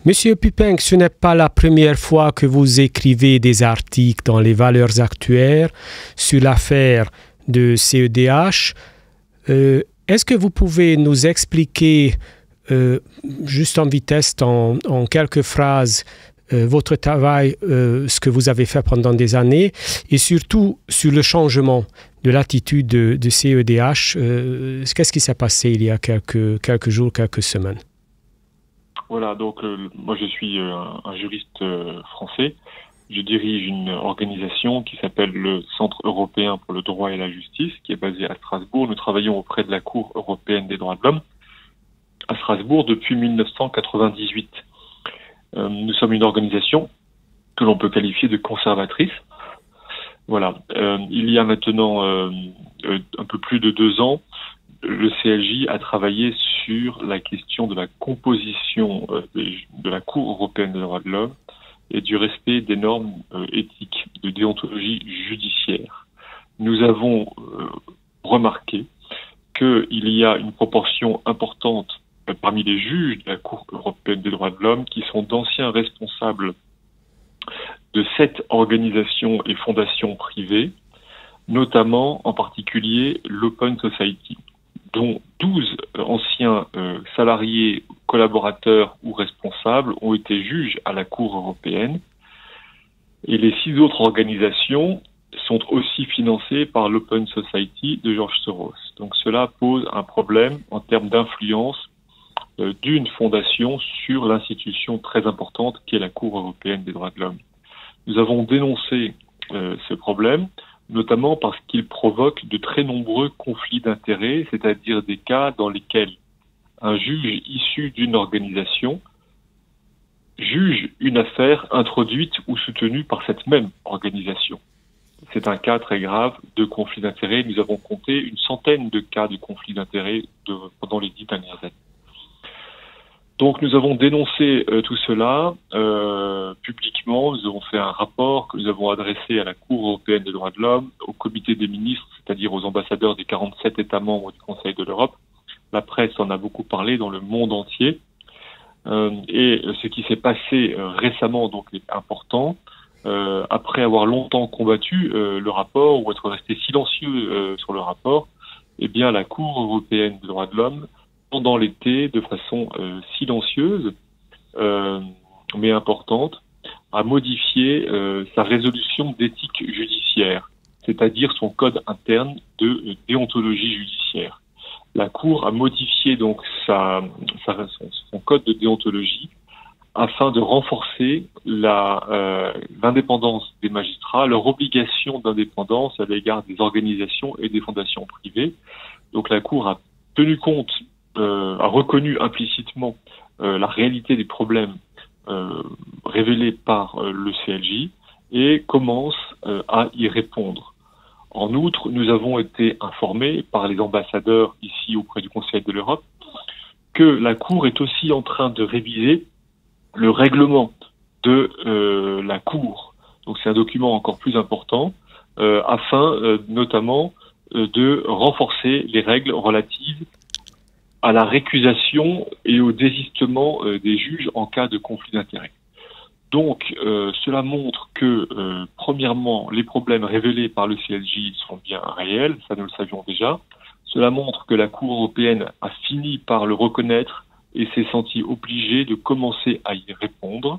Monsieur Pupeng, ce n'est pas la première fois que vous écrivez des articles dans les Valeurs actuelles sur l'affaire de CEDH. Est-ce que vous pouvez nous expliquer, juste en vitesse, en quelques phrases, votre travail, ce que vous avez fait pendant des années, et surtout sur le changement de l'attitude de CEDH. Qu'est-ce qui s'est passé il y a quelques jours, quelques semaines? Voilà, donc moi je suis un juriste français. Je dirige une organisation qui s'appelle le Centre européen pour le droit et la justice, qui est basé à Strasbourg. Nous travaillons auprès de la Cour européenne des droits de l'homme à Strasbourg depuis 1998. Nous sommes une organisation que l'on peut qualifier de conservatrice. Voilà. Il y a maintenant un peu plus de 2 ans, le CLJ a travaillé sur la question de la composition de la Cour européenne des droits de l'homme et du respect des normes éthiques de déontologie judiciaire. Nous avons remarqué qu'il y a une proportion importante parmi les juges de la Cour européenne des droits de l'homme qui sont d'anciens responsables de 7 organisations et fondations privées, notamment en particulier l'Open Society, dont 12 anciens salariés, collaborateurs ou responsables ont été juges à la Cour européenne. Et les 6 autres organisations sont aussi financées par l'Open Society de George Soros. Donc cela pose un problème en termes d'influence d'une fondation sur l'institution très importante qui est la Cour européenne des droits de l'homme. Nous avons dénoncé ce problème, notamment parce qu'il provoque de très nombreux conflits d'intérêts, c'est-à-dire des cas dans lesquels un juge issu d'une organisation juge une affaire introduite ou soutenue par cette même organisation. C'est un cas très grave de conflit d'intérêts. Nous avons compté une centaine de cas de conflit d'intérêts pendant les 10 dernières années. Donc nous avons dénoncé tout cela publiquement. Nous avons fait un rapport que nous avons adressé à la Cour européenne des droits de l'homme, au comité des ministres, c'est-à-dire aux ambassadeurs des 47 États membres du Conseil de l'Europe. La presse en a beaucoup parlé dans le monde entier. Et ce qui s'est passé récemment donc est important. Après avoir longtemps combattu le rapport ou être resté silencieux sur le rapport, eh bien la Cour européenne des droits de l'homme, pendant l'été, de façon silencieuse, mais importante, a modifié sa résolution d'éthique judiciaire, c'est-à-dire son code interne de déontologie judiciaire. La Cour a modifié donc son code de déontologie afin de renforcer l'indépendance des magistrats, leur obligation d'indépendance à l'égard des organisations et des fondations privées. Donc la Cour a tenu compte, a reconnu implicitement la réalité des problèmes révélés par le CLJ et commence à y répondre. En outre, nous avons été informés par les ambassadeurs ici auprès du Conseil de l'Europe que la Cour est aussi en train de réviser le règlement de la Cour. Donc c'est un document encore plus important afin notamment de renforcer les règles relatives à la récusation et au désistement des juges en cas de conflit d'intérêts. Donc cela montre que premièrement les problèmes révélés par le CLJ sont bien réels, ça nous le savions déjà. Cela montre que la Cour européenne a fini par le reconnaître et s'est sentie obligée de commencer à y répondre.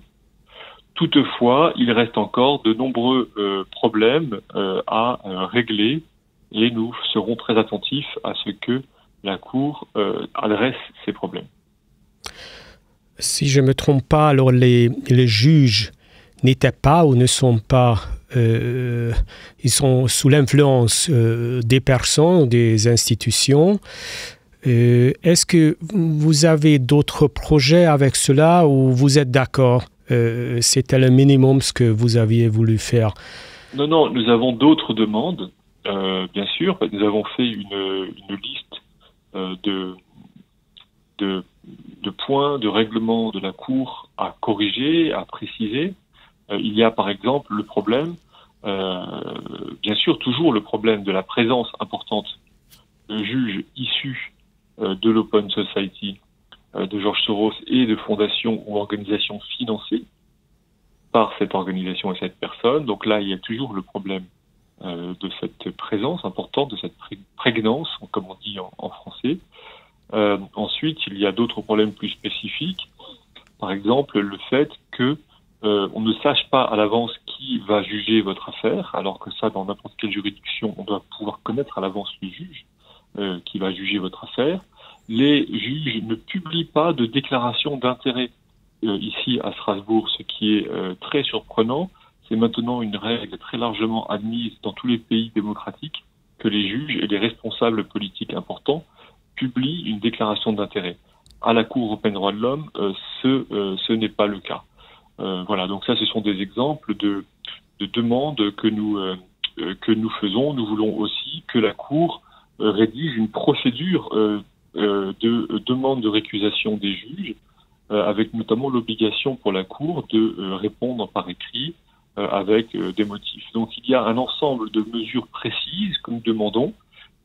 Toutefois, il reste encore de nombreux problèmes à régler et nous serons très attentifs à ce que la Cour adresse ces problèmes. Si je ne me trompe pas, alors les juges n'étaient pas ou ne sont pas, ils sont sous l'influence des personnes, des institutions. Est-ce que vous avez d'autres projets avec cela ou vous êtes d'accord? C'était le minimum ce que vous aviez voulu faire. Non, nous avons d'autres demandes, bien sûr. Nous avons fait une liste de points, de règlements de la Cour à corriger, à préciser. Il y a par exemple le problème, bien sûr toujours le problème de la présence importante de juges issus de l'Open Society de George Soros et de fondations ou organisations financées par cette organisation et cette personne. Donc là, il y a toujours le problème de cette présence importante, de cette prégnance, comme on dit en français. Ensuite, il y a d'autres problèmes plus spécifiques. Par exemple, le fait que on ne sache pas à l'avance qui va juger votre affaire, alors que ça, dans n'importe quelle juridiction, on doit pouvoir connaître à l'avance le juge qui va juger votre affaire. Les juges ne publient pas de déclaration d'intérêt ici à Strasbourg, ce qui est très surprenant. C'est maintenant une règle très largement admise dans tous les pays démocratiques que les juges et les responsables politiques importants publient une déclaration d'intérêt. À la Cour européenne des droits de l'homme, ce n'est pas le cas. Voilà, donc ça, ce sont des exemples de demandes que nous faisons. Nous voulons aussi que la Cour rédige une procédure de demande de récusation des juges, avec notamment l'obligation pour la Cour de répondre par écrit avec des motifs. Donc il y a un ensemble de mesures précises que nous demandons,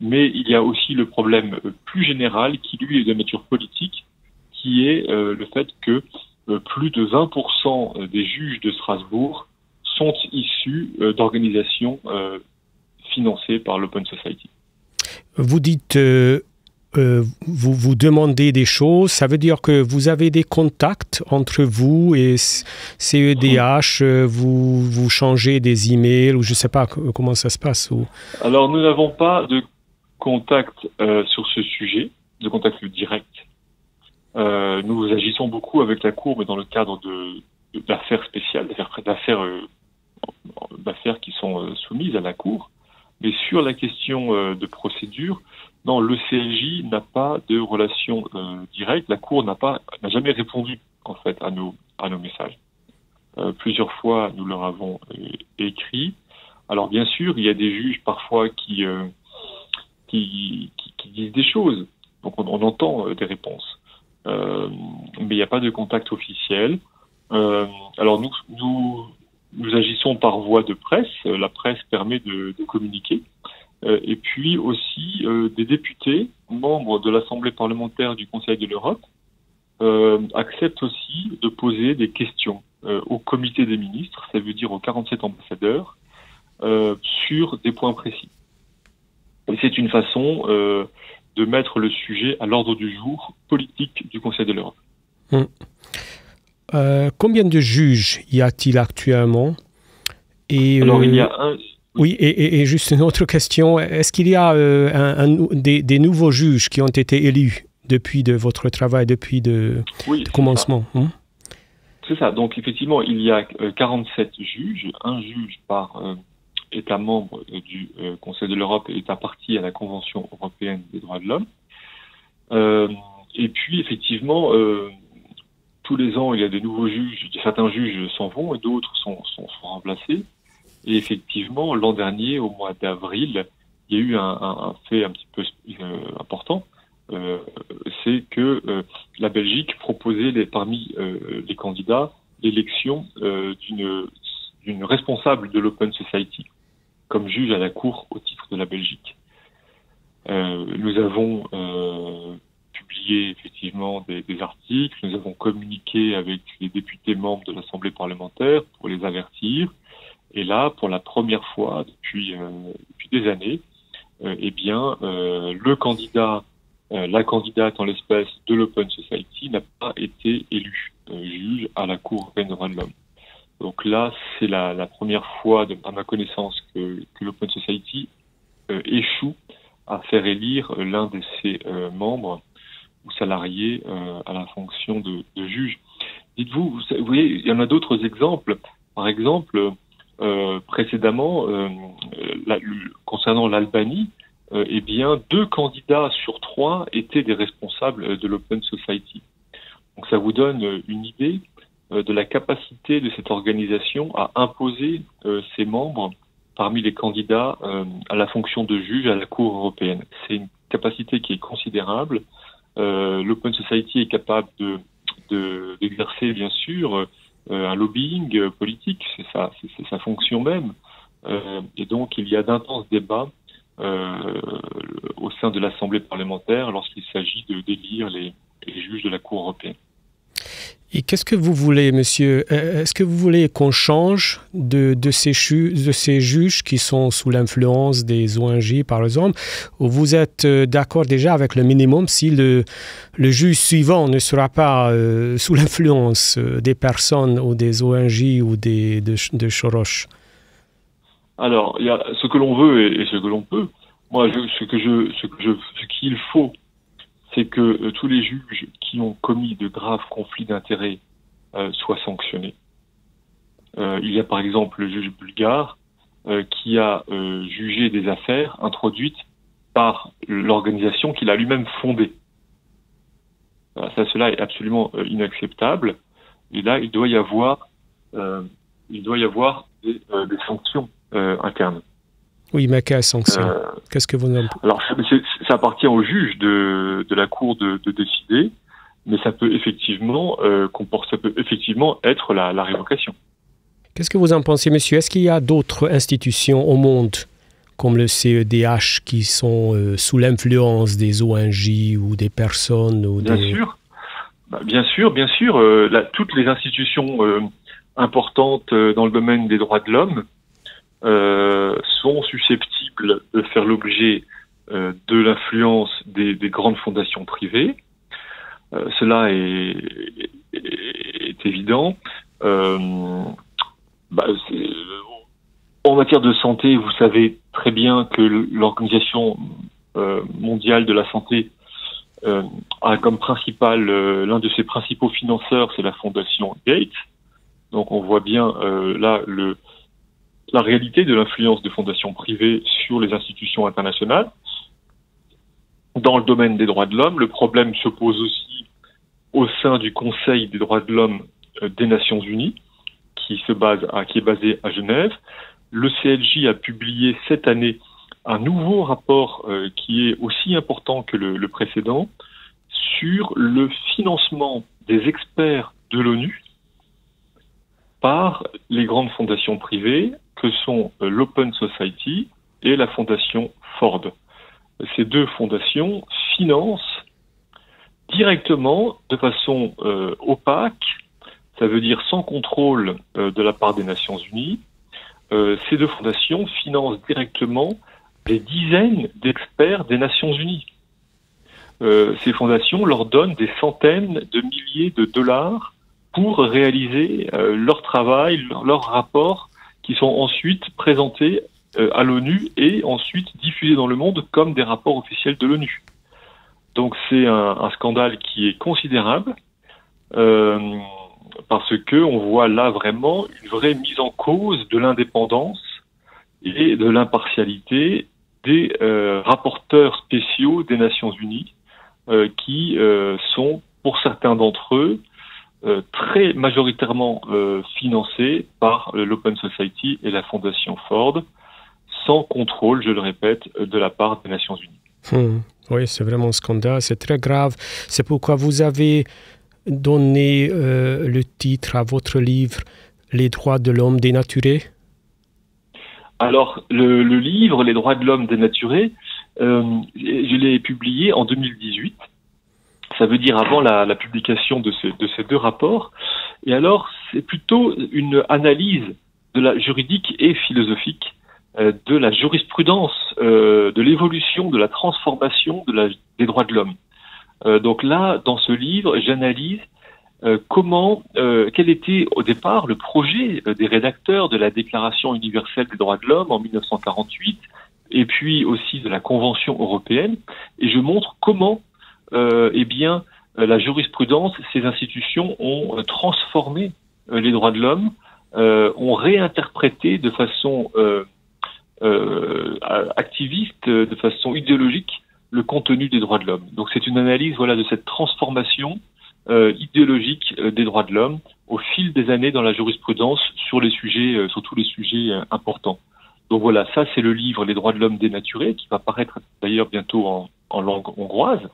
mais il y a aussi le problème plus général qui, lui, est de nature politique, qui est le fait que plus de 20% des juges de Strasbourg sont issus d'organisations financées par l'Open Society. Vous dites, vous demandez des choses, ça veut dire que vous avez des contacts entre vous et CEDH, vous changez des emails, ou je ne sais pas comment ça se passe. Ou... Alors, nous n'avons pas de contact sur ce sujet, de contact direct. Nous agissons beaucoup avec la Cour, mais dans le cadre d'affaires spéciales, d'affaires qui sont soumises à la Cour. Mais sur la question de procédure, non, le CLJ n'a pas de relation directe. La Cour n'a jamais répondu en fait à nos messages. Plusieurs fois, nous leur avons écrit. Alors bien sûr, il y a des juges parfois qui disent des choses. Donc on entend des réponses. Mais il n'y a pas de contact officiel. Alors nous agissons par voie de presse. La presse permet de communiquer. Et puis aussi des députés, membres de l'Assemblée parlementaire du Conseil de l'Europe, acceptent aussi de poser des questions au comité des ministres, ça veut dire aux 47 ambassadeurs, sur des points précis. Et c'est une façon de mettre le sujet à l'ordre du jour politique du Conseil de l'Europe. Combien de juges y a-t-il actuellement? Alors, il y a un... Oui, et juste une autre question. Est-ce qu'il y a des nouveaux juges qui ont été élus depuis votre travail, depuis le commencement? C'est ça. Donc, effectivement, il y a 47 juges, un juge par État membre du Conseil de l'Europe et État partie à la Convention européenne des droits de l'homme. Et puis, effectivement, tous les ans, il y a de nouveaux juges. Certains juges s'en vont et d'autres sont remplacés. Et effectivement, l'an dernier, au mois d'avril, il y a eu un fait un petit peu important. C'est que la Belgique proposait parmi les candidats l'élection d'une responsable de l'Open Society comme juge à la Cour au titre de la Belgique. Nous avons publié effectivement des articles, nous avons communiqué avec les députés membres de l'Assemblée parlementaire pour les avertir. Et là, pour la première fois depuis des années, le candidat, la candidate en l'espèce de l'Open Society n'a pas été élue juge à la Cour européenne des droits de l'homme. Donc là, c'est la première fois, à ma connaissance, que l'Open Society échoue à faire élire l'un de ses membres ou salariés à la fonction de juge. Dites-vous, vous voyez, il y en a d'autres exemples. Par exemple, précédemment, concernant l'Albanie, 2 candidats sur 3 étaient des responsables de l'Open Society. Donc ça vous donne une idée de la capacité de cette organisation à imposer ses membres parmi les candidats à la fonction de juge à la Cour européenne. C'est une capacité qui est considérable. L'Open Society est capable d'exercer, bien sûr, un lobbying politique, c'est sa fonction même. Et donc, il y a d'intenses débats au sein de l'Assemblée parlementaire lorsqu'il s'agit d'élire et juges de la Cour européenne. Et qu'est-ce que vous voulez, monsieur? Est-ce que vous voulez qu'on change de ces juges qui sont sous l'influence des ONG, par exemple, ou vous êtes d'accord déjà avec le minimum si le juge suivant ne sera pas sous l'influence des personnes ou des ONG ou de Soros? Alors, il y a ce que l'on veut et ce que l'on peut. Moi, ce qu'il faut, c'est que tous les juges qui ont commis de graves conflits d'intérêts soient sanctionnés. Il y a par exemple le juge bulgare qui a jugé des affaires introduites par l'organisation qu'il a lui-même fondée. Cela est absolument inacceptable. Et là, il doit y avoir des sanctions internes. Oui, mais quelle sanction? Qu'est-ce que vous nommez? Alors, ça appartient au juge de la Cour de décider, mais ça peut effectivement être la révocation. Qu'est-ce que vous en pensez, monsieur? Est-ce qu'il y a d'autres institutions au monde, comme le CEDH, qui sont sous l'influence des ONG ou des personnes ou Bien sûr. Toutes les institutions importantes dans le domaine des droits de l'homme sont susceptibles de faire l'objet de l'influence des grandes fondations privées. Cela est évident. En matière de santé, vous savez très bien que l'Organisation mondiale de la santé a comme l'un de ses principaux financeurs, c'est la fondation Gates. Donc on voit bien là la réalité de l'influence des fondations privées sur les institutions internationales. Dans le domaine des droits de l'homme, le problème se pose aussi au sein du Conseil des droits de l'homme des Nations Unies, qui est basé à Genève. Le CLJ a publié cette année un nouveau rapport qui est aussi important que le précédent sur le financement des experts de l'ONU par les grandes fondations privées que sont l'Open Society et la fondation Ford. Ces deux fondations financent directement, de façon opaque, ça veut dire sans contrôle de la part des Nations Unies, ces deux fondations financent directement des dizaines d'experts des Nations Unies. Ces fondations leur donnent des centaines de milliers de dollars pour réaliser leur travail, leurs rapports, qui sont ensuite présentés à l'ONU et ensuite diffusés dans le monde comme des rapports officiels de l'ONU. Donc c'est un scandale qui est considérable parce que on voit là vraiment une vraie mise en cause de l'indépendance et de l'impartialité des rapporteurs spéciaux des Nations Unies qui sont, pour certains d'entre eux, très majoritairement financés par l'Open Society et la Fondation Ford, sans contrôle, je le répète, de la part des Nations Unies. Oui, c'est vraiment un scandale, c'est très grave. C'est pourquoi vous avez donné le titre à votre livre « Les droits de l'homme dénaturés ». Alors, le livre « Les droits de l'homme dénaturés », je l'ai publié en 2018. Ça veut dire avant la publication de ces deux rapports. Et alors, c'est plutôt une analyse juridique et philosophique de la jurisprudence, de l'évolution, de la transformation des droits de l'homme. Donc là, dans ce livre, j'analyse quel était au départ le projet des rédacteurs de la Déclaration universelle des droits de l'homme en 1948, et puis aussi de la Convention européenne, et je montre comment la jurisprudence, ces institutions ont transformé les droits de l'homme, ont réinterprété de façon activiste, de façon idéologique, le contenu des droits de l'homme. Donc c'est une analyse de cette transformation idéologique des droits de l'homme au fil des années dans la jurisprudence sur tous les sujets importants. Donc voilà, ça c'est le livre Les droits de l'homme dénaturés, qui va paraître d'ailleurs bientôt en langue hongroise.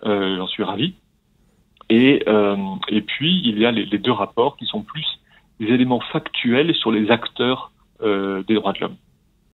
J'en suis ravi. Et puis il y a les deux rapports qui sont plus des éléments factuels sur les acteurs des droits de l'homme.